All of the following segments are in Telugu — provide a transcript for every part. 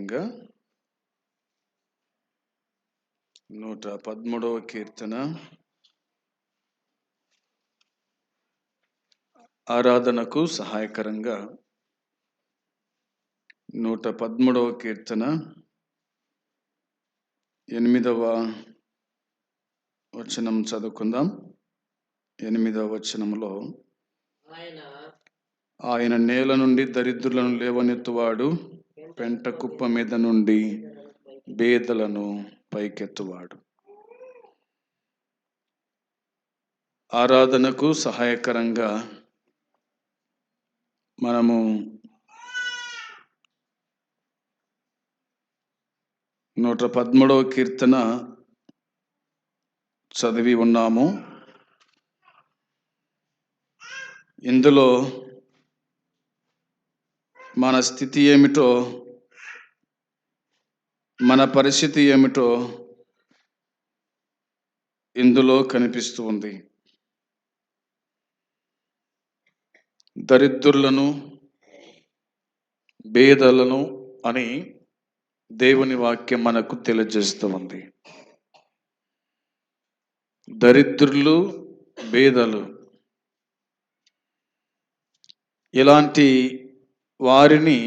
విధంగా 113వ కీర్తన ఆరాధనకు సహాయకరంగా 113వ కీర్తన 8వ వచనం చదువుకుందాం. 8వ వచనంలో, ఆయన నేల నుండి దరిద్రులను లేవనెత్తువాడు, పెంట కుప్ప మీద నుండి బేదలను పైకెత్తువాడు. ఆరాధనకు సహాయకరంగా మనము 113వ కీర్తన చదివి ఉన్నాము. ఇందులో మన స్థితి ఏమిటో, మన పరిస్థితి ఏమిటో ఇందులో కనిపిస్తూ ఉంది. దరిద్రులను, బేదలను అని దేవుని వాక్యం మనకు తెలియజేస్తూ ఉంది. దరిద్రులు, బేదలు, ఇలాంటి వారిని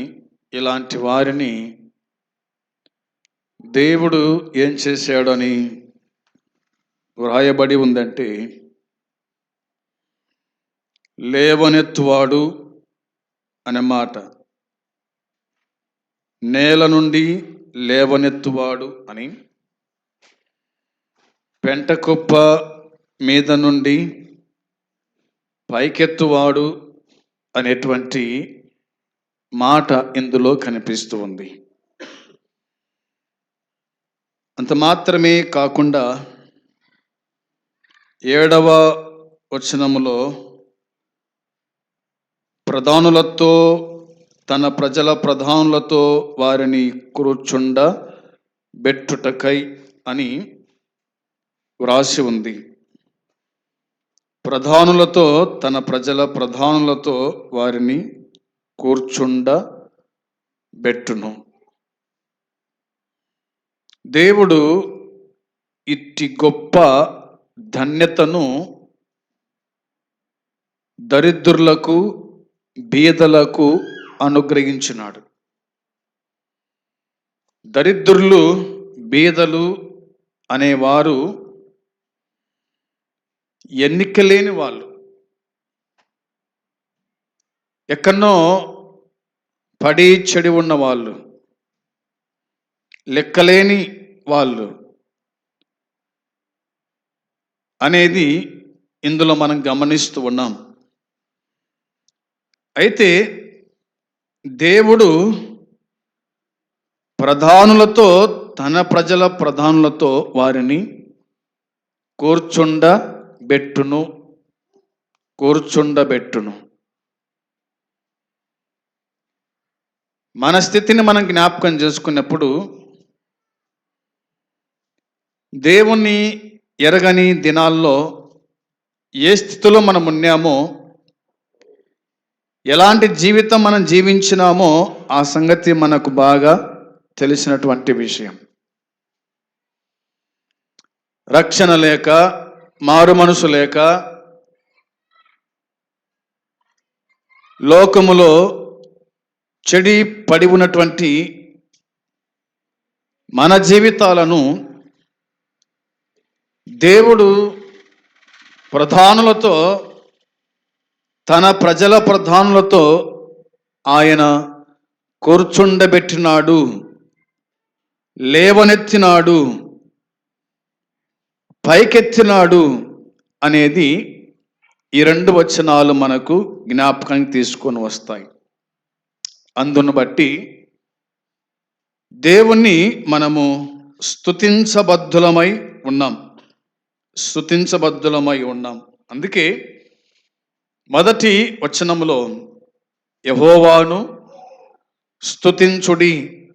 దేవుడు ఏం చేశాడని వ్రాయబడి ఉందంటే, లేవనెత్తువాడు అనే మాట, నేల నుండి లేవనెత్తువాడు అని, పెంటకుప్ప మీద నుండి పైకెత్తువాడు అనేటువంటి మాట ఇందులో కనిపిస్తూ ఉంది. అంత మాత్రమే కాకుండా 7వ వచనములో, ప్రధానులతో, తన ప్రజల ప్రధానులతో వారిని కూర్చుండ బెట్టుటకై అని వ్రాసి ఉంది. ప్రధానులతో, తన ప్రజల ప్రధానులతో వారిని కూర్చుండ బెట్టును. దేవుడు ఇట్టి గొప్ప ధన్యతను దరిద్రులకు, బీదలకు అనుగ్రహించినాడు. దరిద్రులు, బీదలు అనేవారు ఎన్నికలేని వాళ్ళు, ఎక్కడనో పడి చెడి ఉన్న వాళ్ళు, లెక్కలేని వాళ్ళు అనేది ఇందులో మనం గమనిస్తూ ఉన్నాం. అయితే దేవుడు ప్రధానులతో, తన ప్రజల ప్రధానులతో వారిని కూర్చుండబెట్టును. మన స్థితిని మనం జ్ఞాపకం చేసుకున్నప్పుడు, దేవుణ్ణి ఎరగని దినాల్లో ఏ స్థితిలో మనం ఉన్నామో, ఎలాంటి జీవితం మనం జీవించినామో ఆ సంగతి మనకు బాగా తెలిసినటువంటి విషయం. రక్షణ లేక, మారు మనసు లేక, లోకములో చెడి పడి ఉన్నటువంటి మన జీవితాలను దేవుడు ప్రధానులతో, తన ప్రజల ప్రధానులతో ఆయన కూర్చుండబెట్టినాడు, లేవనెత్తినాడు, పైకెత్తినాడు అనేది ఈ 2 వచనాలు మనకు జ్ఞాపకం తీసుకొని వస్తాయి. అందును బట్టి దేవుణ్ణి మనము స్తుతించబద్ధులమై ఉన్నాం. అందుకే మొదటి వచనములో యెహోవాను స్తుతించుడి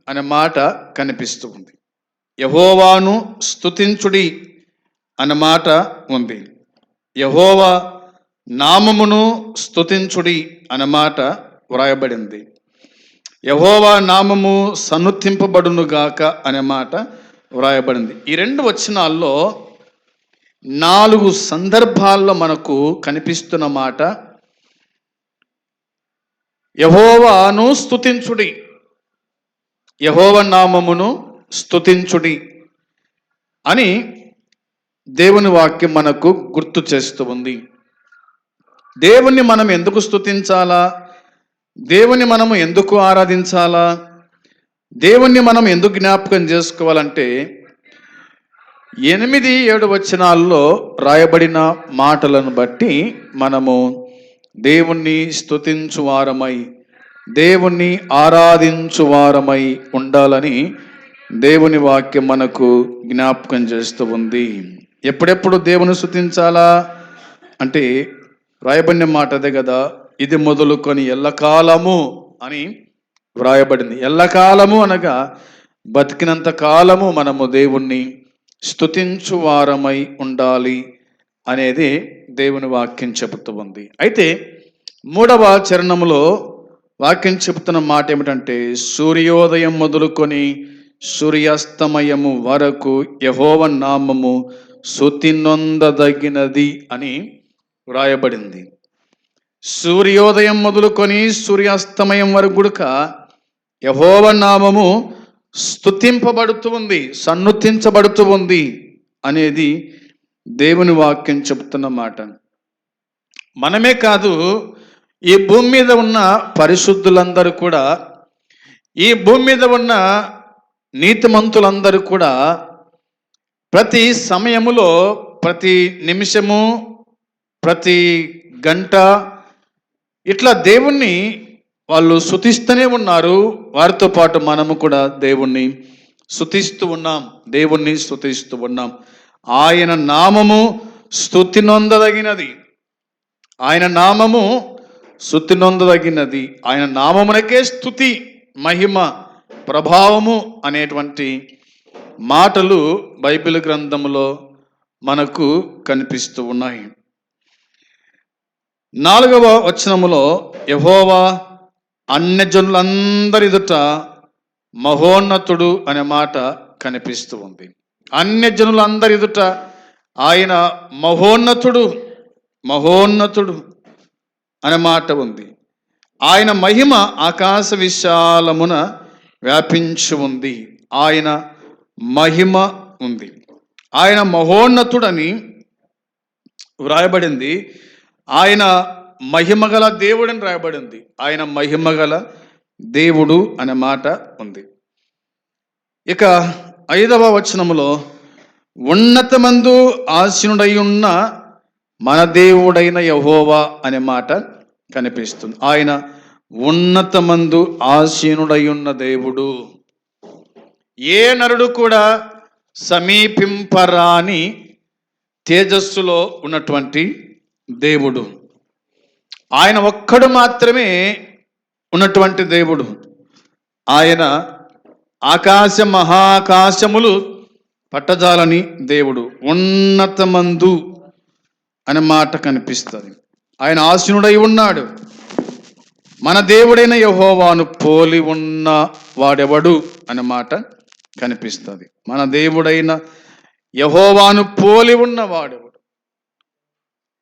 అనే మాట కనిపిస్తూ ఉంది. యెహోవాను స్తుతించుడి అనే మాట ఉంది. యెహోవా నామమును స్తుతించుడి అనే మాట వ్రాయబడింది. యెహోవా నామము సన్నుతింపబడునుగాక అనే మాట వ్రాయబడింది. ఈ 2 వచనాల్లో 4 సందర్భాల్లో మనకు కనిపిస్తున్న మాట యెహోవాను స్తుతించుడి, యెహోవా నామమును స్తుతించుడి అని దేవుని వాక్యం మనకు గుర్తు చేస్తూ ఉంది. దేవుణ్ణి మనం ఎందుకు స్తుతించాలా? దేవుణ్ణి మనము ఎందుకు ఆరాధించాలా? దేవుణ్ణి మనం ఎందుకు జ్ఞాపకం చేసుకోవాలంటే 8, 7 వచనాల్లో రాయబడిన మాటలను బట్టి మనము దేవుణ్ణి స్తుతించువారమై, దేవుణ్ణి ఆరాధించువారమై ఉండాలని దేవుని వాక్యం మనకు జ్ఞాపకం చేస్తూ ఉంది. ఎప్పుడెప్పుడు దేవుని స్తుతించాలా అంటే వ్రాయబడిన మాట అదే కదా, ఇది మొదలుకొని ఎల్లకాలము అని వ్రాయబడింది. ఎల్లకాలము అనగా బతికినంత కాలము మనము దేవుణ్ణి స్తుతించు వారమై ఉండాలి అనేది దేవుని వాక్యం చెబుతూ ఉంది. అయితే 3వ చరణములో వాక్యం చెబుతున్న మాట ఏమిటంటే సూర్యోదయం మొదలుకొని సూర్యాస్తమయము వరకు యెహోవా నామము స్తుతి నొందదగినది అని వ్రాయబడింది. సూర్యోదయం మొదలుకొని సూర్యాస్తమయం వరకు గుడుక యెహోవా నామము స్తుతింపబడుతూ ఉంది, సన్నుతించబడుతూ ఉంది అనేది దేవుని వాక్యం చెబుతున్న మాట. మనమే కాదు, ఈ భూమి మీద ఉన్న పరిశుద్ధులందరూ కూడా, ఈ భూమి మీద ఉన్న నీతిమంతులందరూ కూడా ప్రతి సమయములో, ప్రతి నిమిషము, ప్రతి గంట ఇట్లా దేవుణ్ణి వాళ్ళు స్తుతిస్తూనే ఉన్నారు. వారితో పాటు మనము కూడా దేవుణ్ణి స్తుతిస్తూ ఉన్నాం, దేవుణ్ణి స్తుతిస్తూ ఉన్నాం. ఆయన నామము స్తుతి నొందదగినది, ఆయన నామము స్తుతి నొందదగినది, ఆయన నామమునకే స్తుతి, మహిమ, ప్రభావము అనేటువంటి మాటలు బైబిల్ గ్రంథంలో మనకు కనిపిస్తూ ఉన్నాయి. 4వ వచనములో యెహోవా అన్యజనులందరి ఎదుట మహోన్నతుడు అనే మాట కనిపిస్తూ ఉంది. అన్యజనులందరి ఎదుట ఆయన మహోన్నతుడు, మహోన్నతుడు అనే మాట ఉంది. ఆయన మహిమ ఆకాశ విశాలమున వ్యాపించి ఉంది. ఆయన మహిమ ఉంది. ఆయన మహోన్నతుడని వ్రాయబడింది. ఆయన మహిమగల దేవుడని రాయబడింది. ఆయన మహిమగల దేవుడు అనే మాట ఉంది. ఇక 5వ వచనములో ఉన్నతమందు ఆసీనుడై ఉన్న మన దేవుడైన యెహోవా అనే మాట కనిపిస్తుంది. ఆయన ఉన్నతమందు ఆసీనుడై ఉన్న దేవుడు, ఏ నరుడు కూడా సమీపింపరాని తేజస్సులో ఉన్నటువంటి దేవుడు, ఆయన ఒక్కడు మాత్రమే ఉన్నటువంటి దేవుడు. ఆయన ఆకాశ మహాకాశములు పట్టజాలని దేవుడు. ఉన్నతమందు అనే మాట కనిపిస్తుంది. ఆయన ఆసీనుడై ఉన్నాడు. మన దేవుడైన యెహోవాను పోలి ఉన్న వాడెవడు అనే మాట కనిపిస్తుంది. మన దేవుడైన యెహోవాను పోలి ఉన్నవాడెవడు,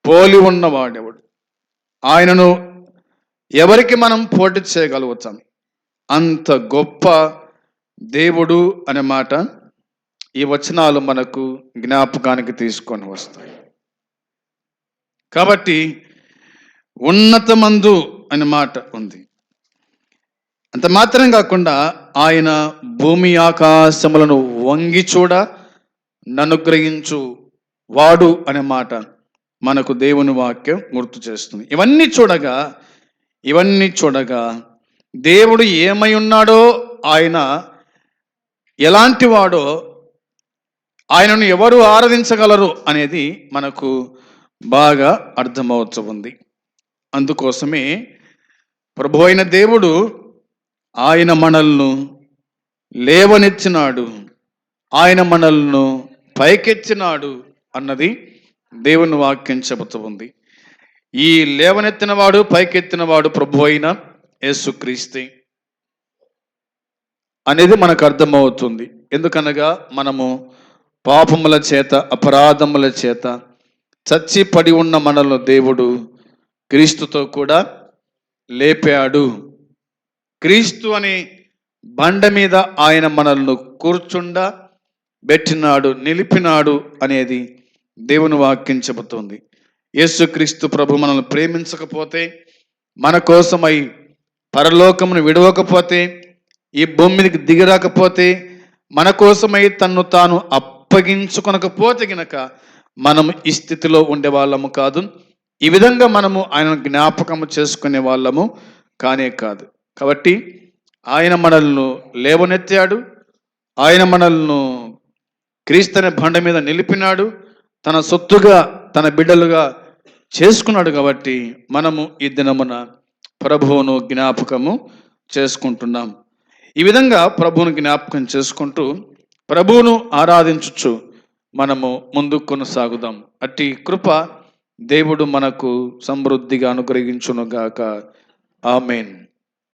పోలి ఉన్నవాడెవడు, ఆయనను ఎవరికి మనం పోటీ చేయగలుగుతాం? అంత గొప్ప దేవుడు అనే మాట ఈ వచనాలు మనకు జ్ఞాపకానికి తీసుకొని వస్తాయి. కాబట్టి ఉన్నతమందు అనే మాట ఉంది. అంత మాత్రం కాకుండా ఆయన భూమి ఆకాశములను వంగి చూడ ననుగ్రహించు వాడు అనే మాట మనకు దేవుని వాక్యం గుర్తు చేస్తుంది. ఇవన్నీ చూడగా దేవుడు ఏమై ఉన్నాడో, ఆయన ఎలాంటి వాడో, ఆయనను ఎవరు ఆరాధించగలరు అనేది మనకు బాగా అర్థమవుతూ ఉంది. అందుకోసమే ప్రభు అయిన దేవుడు ఆయన మనల్ని లేవనెత్తినాడు, ఆయన మనల్ని పైకెత్తినాడు అన్నది దేవుని వాక్యం చెబుతూ ఉంది. ఈ లేవనెత్తినవాడు, పైకెత్తినవాడు ప్రభు అయిన యేసుక్రీస్తే. అనేది మనకు అర్థమవుతుంది. ఎందుకనగా మనము పాపముల చేత, అపరాధముల చేత చచ్చి పడి ఉన్న మనల్ని దేవుడు క్రీస్తుతో కూడా లేపాడు. క్రీస్తు అనే బండ మీద ఆయన మనల్ని కూర్చుండ పెట్టినాడు, నిలిపినాడు అనేది దేవుని వాక్యం చెబుతుంది. యేసుక్రీస్తు ప్రభు మనల్ని ప్రేమించకపోతే, మన కోసమై పరలోకమును విడవకపోతే, ఈ భూమి మీదకి దిగిరాకపోతే, మన కోసమై తన్ను తాను అప్పగించుకొనకపోతే గనక మనం ఈ స్థితిలో ఉండే వాళ్ళము కాదు. ఈ విధంగా మనము ఆయన జ్ఞాపకము చేసుకునే వాళ్ళము కానే కాదు. కాబట్టి ఆయన మనల్ని లేవనెత్తాడు, ఆయన మనల్ని క్రీస్తుని బండ మీద నిలిపినాడు, తన సొత్తుగా తన బిడ్డలుగా చేసుకున్నాడు. కాబట్టి మనము ఈ దినమున ప్రభువును జ్ఞాపకము చేసుకుంటున్నాం. ఈ విధంగా ప్రభువును జ్ఞాపకం చేసుకుంటూ ప్రభువును ఆరాధించుచు మనము ముందుకు కొనసాగుదాం. అట్టి కృప దేవుడు మనకు సమృద్ధిగా అనుగ్రహించునుగాక. ఆమేన్.